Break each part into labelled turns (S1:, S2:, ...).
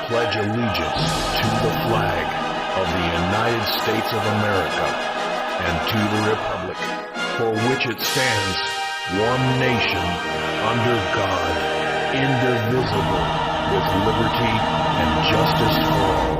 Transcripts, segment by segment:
S1: pledge allegiance to the flag of the United States of America and to the republic for which it stands, one nation, under God, indivisible, with liberty and justice for all.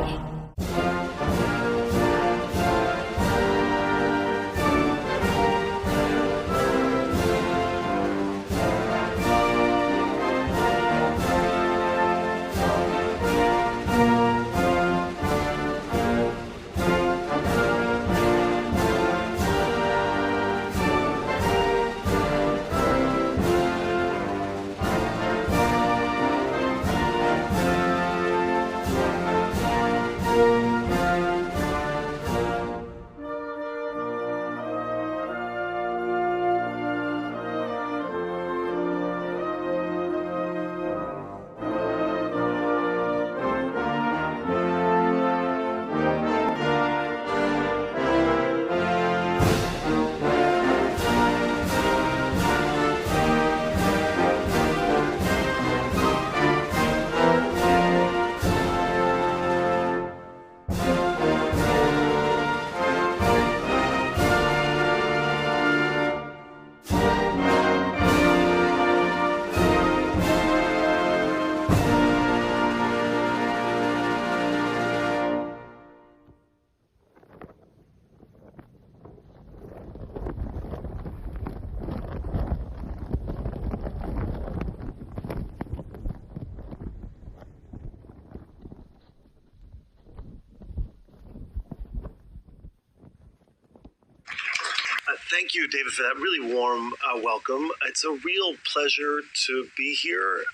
S2: Thank you, David, for that really warm welcome. It's a real pleasure to be here.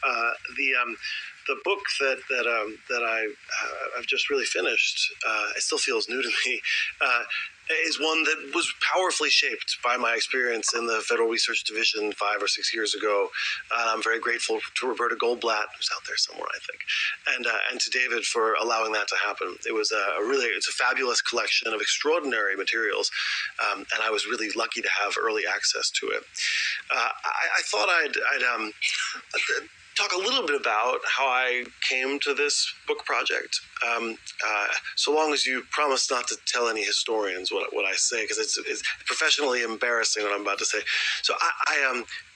S2: The book that I've just really finished, it still feels new to me, is one that was powerfully shaped by my experience in the Federal Research Division 5 or 6 years ago. I'm very grateful to Roberta Goldblatt, who's out there somewhere, I think, and to David for allowing that to happen. It was it's a fabulous collection of extraordinary materials, and I was really lucky to have early access to it. I thought I'd talk a little bit about how I came to this book project, so long as you promise not to tell any historians what I say, because it's professionally embarrassing what I'm about to say. So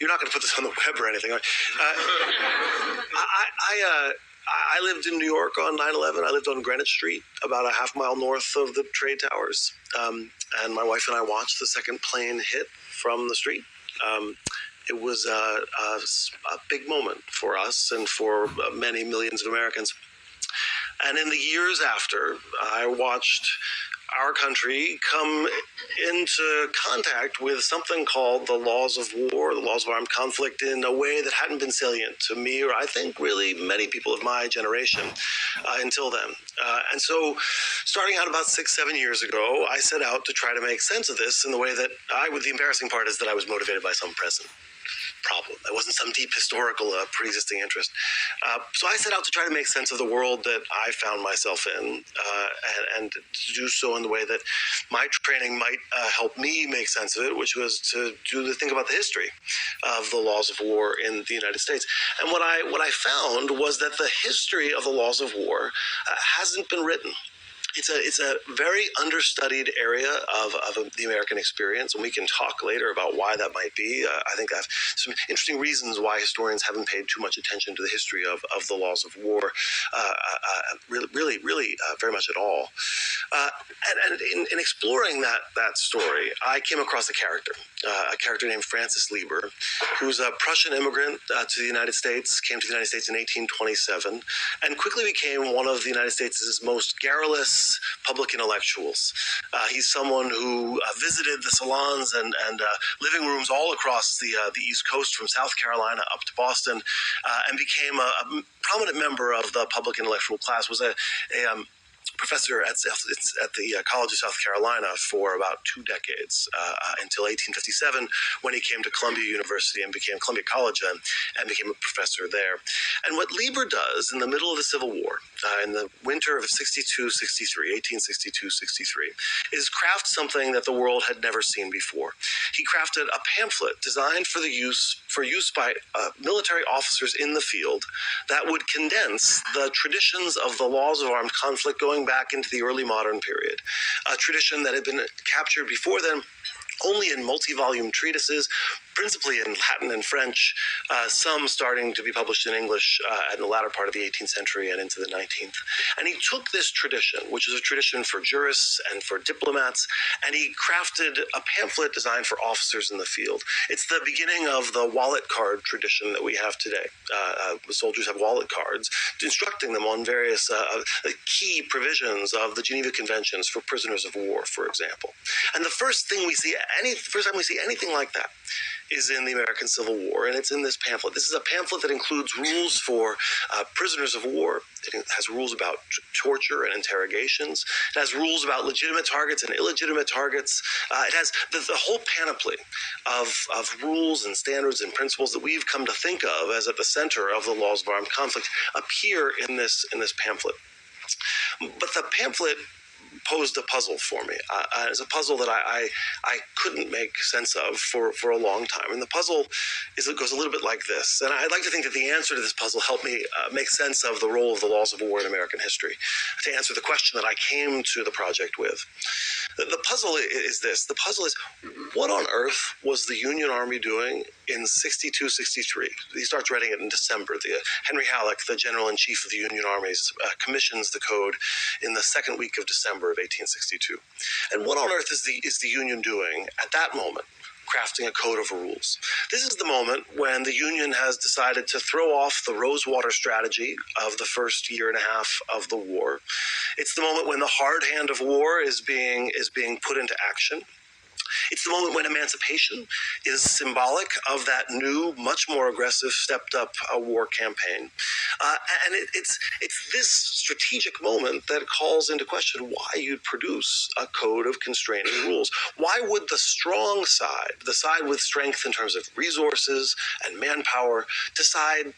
S2: you're not going to put this on the web or anything, right? I lived in New York on 9/11. I lived on Greenwich Street, about a half mile north of the Trade Towers, and my wife and I watched the second plane hit from the street. It was a big moment for us and for many millions of Americans. And in the years after, I watched our country come into contact with something called the laws of war, the laws of armed conflict, in a way that hadn't been salient to me, or I think really many people of my generation until then. And so starting out about 6-7 years ago, I set out to try to make sense of this in the way that the embarrassing part is that I was motivated by some present problem. It wasn't some deep historical pre-existing interest. So I set out to try to make sense of the world that I found myself in, and to do so in the way that my training might help me make sense of it, which was to think about the history of the laws of war in the United States. And what I found was that the history of the laws of war hasn't been written. It's a very understudied area of the American experience, and we can talk later about why that might be. I think I have some interesting reasons why historians haven't paid too much attention to the history of the laws of war, really, very much at all. And in exploring that story, I came across a character named Francis Lieber, who's a Prussian immigrant to the United States, came to the United States in 1827, and quickly became one of the United States' most garrulous public intellectuals. He's someone who visited the salons and living rooms all across the East Coast, from South Carolina up to Boston, and became a prominent member of the public intellectual class. Was professor at the College of South Carolina for about 2 decades, until 1857, when he came to Columbia University and became Columbia College and became a professor there. And what Lieber does in the middle of the Civil War, in the winter of 1862-63, is craft something that the world had never seen before. He crafted a pamphlet designed for use by military officers in the field that would condense the traditions of the laws of armed conflict going back into the early modern period, a tradition that had been captured before then only in multi-volume treatises, principally in Latin and French, some starting to be published in English in the latter part of the 18th century and into the 19th. And he took this tradition, which is a tradition for jurists and for diplomats, and he crafted a pamphlet designed for officers in the field. It's the beginning of the wallet card tradition that we have today. Soldiers have wallet cards, instructing them on various key provisions of the Geneva Conventions for prisoners of war, for example. And the first time we see anything like that is in the American Civil War, and it's in this pamphlet. This is a pamphlet that includes rules for prisoners of war. It has rules about torture and interrogations. It has rules about legitimate targets and illegitimate targets. It has the whole panoply of rules and standards and principles that we've come to think of as at the center of the laws of armed conflict appear in this pamphlet. But the pamphlet posed a puzzle for me. It's a puzzle that I couldn't make sense of for a long time. And the puzzle goes a little bit like this. And I'd like to think that the answer to this puzzle helped me make sense of the role of the laws of war in American history, to answer the question that I came to the project with. The puzzle is this. The puzzle is, what on earth was the Union Army doing in 62-63? He starts writing it in December. Henry Halleck, the General-in-Chief of the Union Armies, commissions the code in the second week of December of 1862. And what on earth is the Union doing at that moment? Crafting a code of rules. This is the moment when the Union has decided to throw off the Rosewater strategy of the first year and a half of the war. It's the moment when the hard hand of war is being put into action. It's the moment when emancipation is symbolic of that new, much more aggressive, stepped-up war campaign. And it's this strategic moment that calls into question why you'd produce a code of constraining rules. Why would the strong side, the side with strength in terms of resources and manpower, decide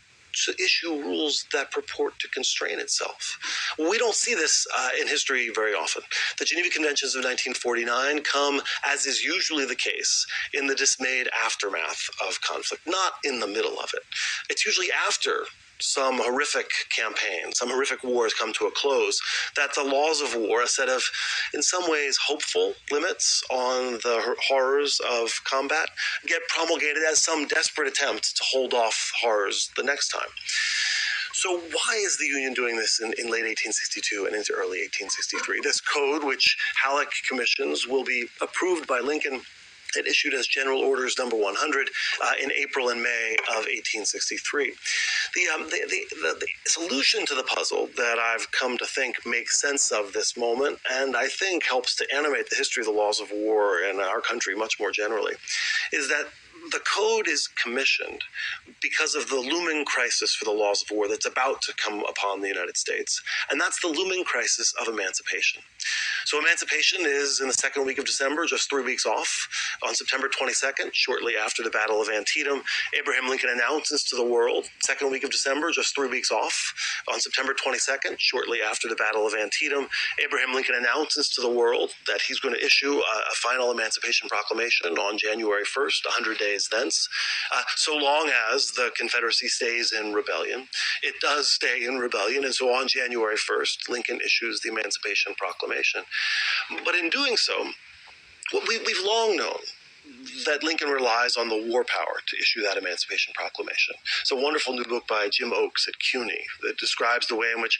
S2: to issue rules that purport to constrain itself? We don't see this in history very often. The Geneva Conventions of 1949 come, as is usually the case, in the dismayed aftermath of conflict, not in the middle of it. It's usually after some horrific campaign, some horrific wars come to a close, that the laws of war, a set of, in some ways, hopeful limits on the horrors of combat, get promulgated as some desperate attempt to hold off horrors the next time. So why is the Union doing this in late 1862 and into early 1863? This code, which Halleck commissions, will be approved by Lincoln and issued as General Orders Number 100 in April and May of 1863. The solution to the puzzle that I've come to think makes sense of this moment, and I think helps to animate the history of the laws of war in our country much more generally, is that the code is commissioned because of the looming crisis for the laws of war that's about to come upon the United States, and that's the looming crisis of emancipation. So emancipation is in the second week of December, just 3 weeks off. On September 22nd, shortly after the Battle of Antietam, Abraham Lincoln announces to the world, second week of December, just 3 weeks off. On September 22nd, shortly after the Battle of Antietam, Abraham Lincoln announces to the world that he's going to issue a final Emancipation Proclamation on January 1st, 100 days thence. So long as the Confederacy stays in rebellion. It does stay in rebellion, and so on January 1st, Lincoln issues the Emancipation Proclamation. But in doing so, we've long known that Lincoln relies on the war power to issue that Emancipation Proclamation. It's a wonderful new book by Jim Oakes at CUNY that describes the way in which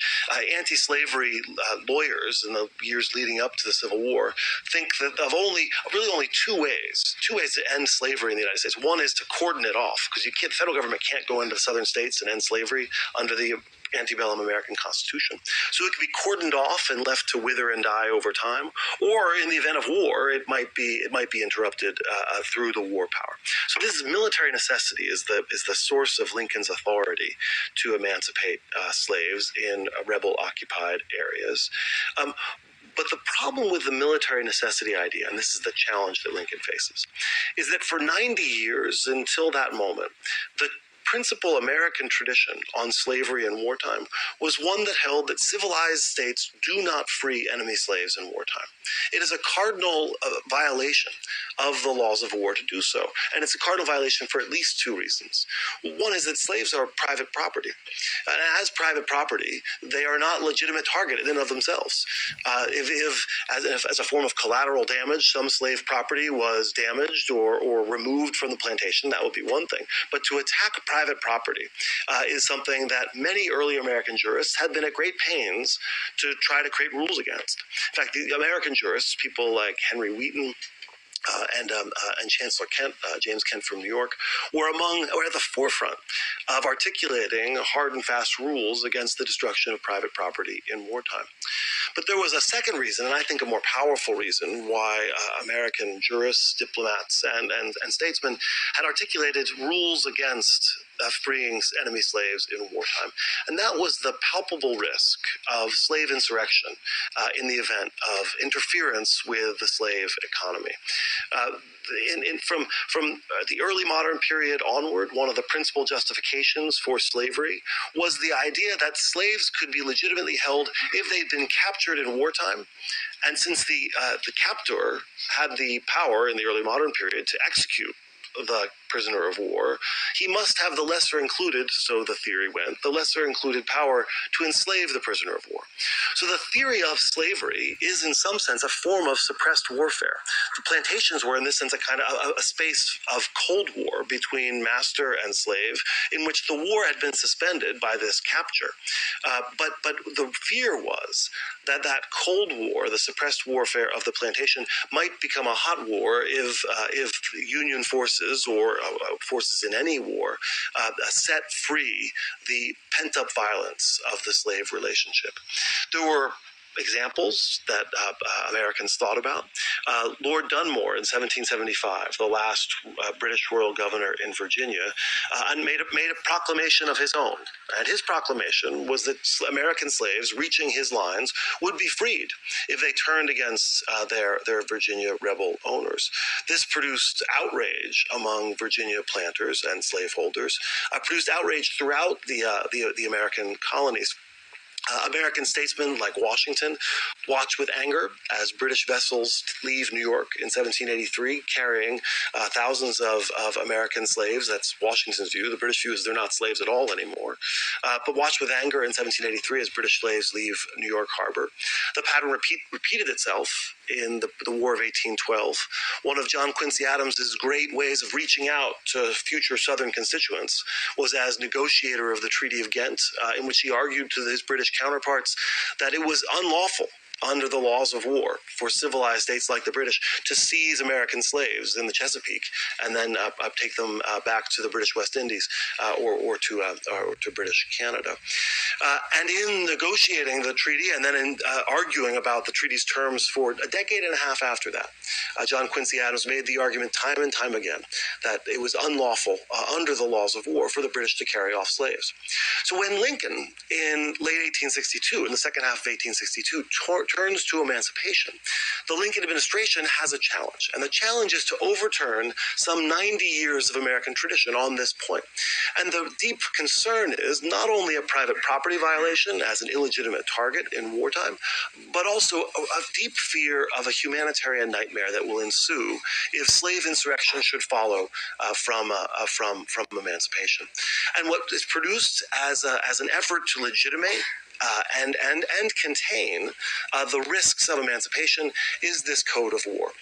S2: anti-slavery lawyers in the years leading up to the Civil War think that of really only two ways to end slavery in the United States. One is to cordon it off, because the federal government can't go into the southern states and end slavery under the antebellum American Constitution. So it could be cordoned off and left to wither and die over time, or in the event of war, it might be interrupted through the war power. So this is military necessity is the source of Lincoln's authority to emancipate slaves in rebel occupied areas. But the problem with the military necessity idea, and this is the challenge that Lincoln faces, is that for 90 years until that moment, the principal American tradition on slavery in wartime was one that held that civilized states do not free enemy slaves in wartime. It is a cardinal violation of the laws of war to do so, and it's a cardinal violation for at least two reasons. One is that slaves are private property, and as private property, they are not legitimate target in and of themselves. If as a form of collateral damage, some slave property was damaged or removed from the plantation, that would be one thing. But to attack private property is something that many early American jurists had been at great pains to try to create rules against. In fact, the American jurists, people like Henry Wheaton, and Chancellor Kent, James Kent from New York, were at the forefront of articulating hard and fast rules against the destruction of private property in wartime. But there was a second reason, and I think a more powerful reason, why American jurists, diplomats, and statesmen had articulated rules against freeing enemy slaves in wartime. And that was the palpable risk of slave insurrection in the event of interference with the slave economy. From the early modern period onward, one of the principal justifications for slavery was the idea that slaves could be legitimately held if they'd been captured in wartime. And since the captor had the power in the early modern period to execute the prisoner of war, he must have the lesser included, so the theory went, the lesser included power to enslave the prisoner of war. So the theory of slavery is in some sense a form of suppressed warfare. The plantations were in this sense a kind of a space of Cold War between master and slave, in which the war had been suspended by this capture. But the fear was that Cold War, the suppressed warfare of the plantation, might become a hot war if Union forces or forces in any war set free the pent-up violence of the slave relationship. There were examples that Americans thought about. Lord Dunmore in 1775, the last British royal governor in Virginia, and made a proclamation of his own. And his proclamation was that American slaves reaching his lines would be freed if they turned against their Virginia rebel owners. This produced outrage among Virginia planters and slaveholders, produced outrage throughout the American colonies. American statesmen like Washington watched with anger as British vessels leave New York in 1783 carrying thousands of American slaves. That's Washington's view. The British view is they're not slaves at all anymore. But watched with anger in 1783 as British slaves leave New York Harbor. The pattern repeated itself in the War of 1812. One of John Quincy Adams's great ways of reaching out to future Southern constituents was as negotiator of the Treaty of Ghent, in which he argued to his British counterparts that it was unlawful under the laws of war for civilized states like the British to seize American slaves in the Chesapeake and then take them back to the British West Indies or to British Canada. And in negotiating the treaty and then in arguing about the treaty's terms for a decade and a half after that, John Quincy Adams made the argument time and time again that it was unlawful under the laws of war for the British to carry off slaves. So when Lincoln in late 1862, in the second half of 1862, turns to emancipation, the Lincoln administration has a challenge. And the challenge is to overturn some 90 years of American tradition on this point. And the deep concern is not only a private property violation as an illegitimate target in wartime, but also a deep fear of a humanitarian nightmare that will ensue if slave insurrection should follow from emancipation. And what is produced as an effort to legitimate and contain the risks of emancipation is this Code of War.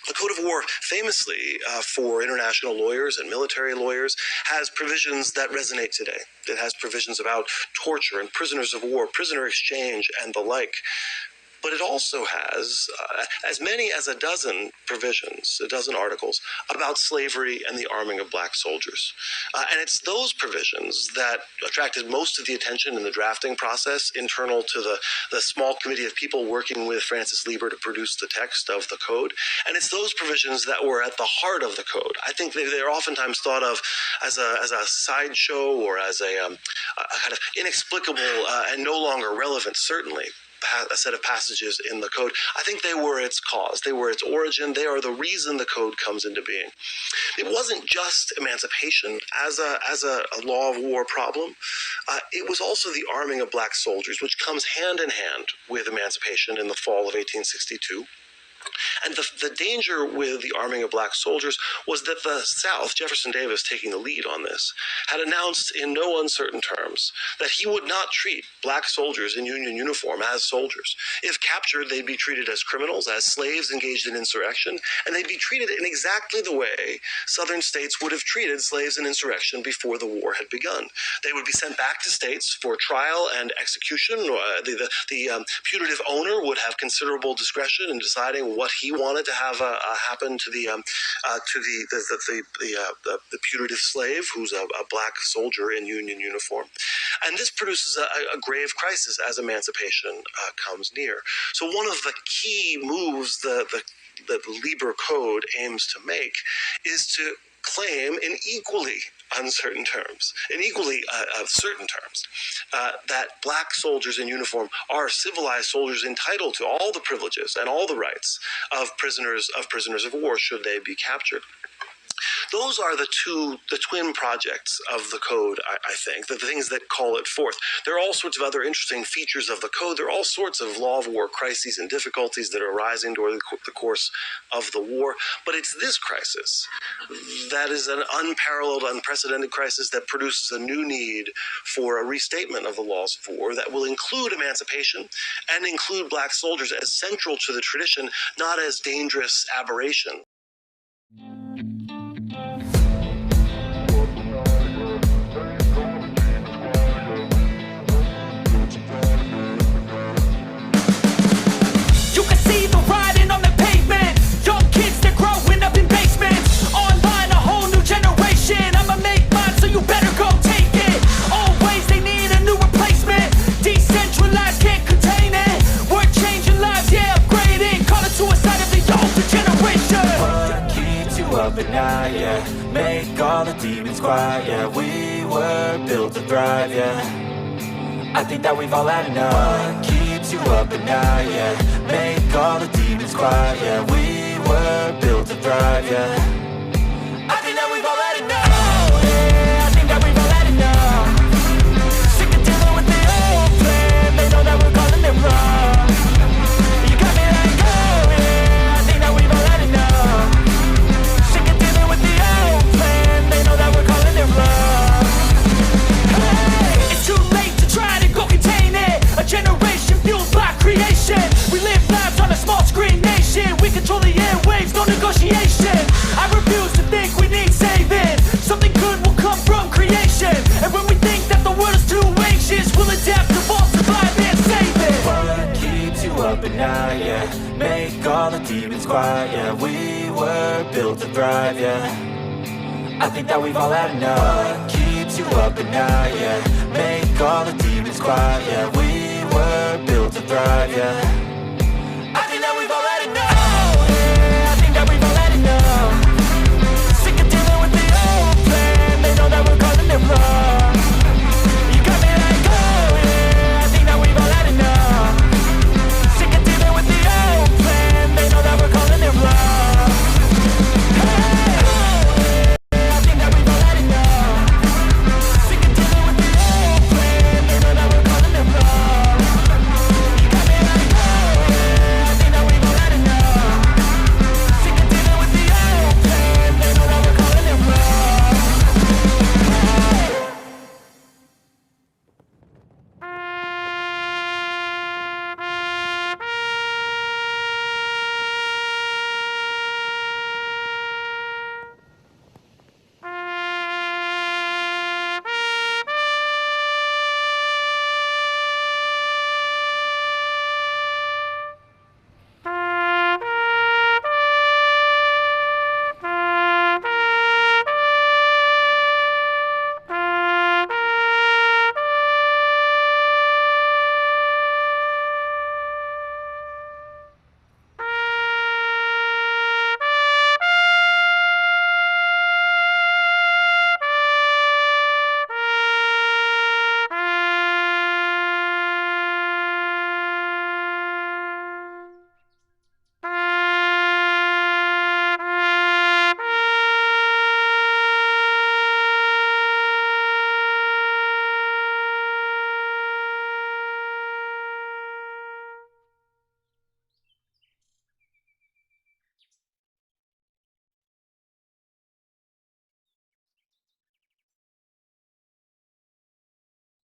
S2: The Code of War, famously for international lawyers and military lawyers, has provisions that resonate today. It has provisions about torture and prisoners of war, prisoner exchange, and the like. But it also has as many as a dozen provisions, a dozen articles about slavery and the arming of black soldiers. And it's those provisions that attracted most of the attention in the drafting process internal to the small committee of people working with Francis Lieber to produce the text of the code. And it's those provisions that were at the heart of the code. I think they're oftentimes thought of as a sideshow or as a kind of inexplicable and no longer relevant, certainly, a set of passages in the code. I think they were its cause. They were its origin. They are the reason the code comes into being. It wasn't just emancipation as a law of war problem. It was also the arming of black soldiers, which comes hand in hand with emancipation in the fall of 1862. And the danger with the arming of black soldiers was that the South, Jefferson Davis taking the lead on this, had announced in no uncertain terms that he would not treat black soldiers in Union uniform as soldiers. If captured, they'd be treated as criminals, as slaves engaged in insurrection, and they'd be treated in exactly the way Southern states would have treated slaves in insurrection before the war had begun. They would be sent back to states for trial and execution. The putative owner would have considerable discretion in deciding what he wanted to have happen to the putative slave, who's a black soldier in Union uniform. And this produces a grave crisis as emancipation comes near. So one of the key moves that the Lieber Code aims to make is to claim in equally uncertain terms, in equally certain terms, that black soldiers in uniform are civilized soldiers entitled to all the privileges and all the rights of prisoners of war should they be captured. Those are the twin projects of the code, I think, the things that call it forth. There are all sorts of other interesting features of the code. There are all sorts of law of war crises and difficulties that are arising during the course of the war. But it's this crisis that is an unparalleled, unprecedented crisis that produces a new need for a restatement of the laws of war that will include emancipation and include black soldiers as central to the tradition, not as dangerous aberration.
S3: At night, yeah, make all the demons quiet, yeah, we were built to thrive, yeah, I think that we've all had enough. What keeps you up at night, yeah, make all the demons quiet, yeah, we were built to thrive, yeah, I think that we've all had enough. Oh yeah, I think that we've all had enough. Sick of dealing with the old plan, they know that we're calling it wrong. You got me like, oh yeah, I think that we've all had enough. It's too late to try to go contain it. A generation fueled by creation. We live lives on a small screen nation. We control the airwaves, no negotiation. I refuse to think we need saving. Something good will come from creation. And when we think that the world is too anxious, we'll adapt, evolve, survive and save it. What keeps you up at night, yeah, make all the demons quiet, yeah, we were built to thrive, yeah, I think that we've all had enough. What keeps you up at night, yeah, make all the demons quiet, yeah, we were built to thrive, yeah.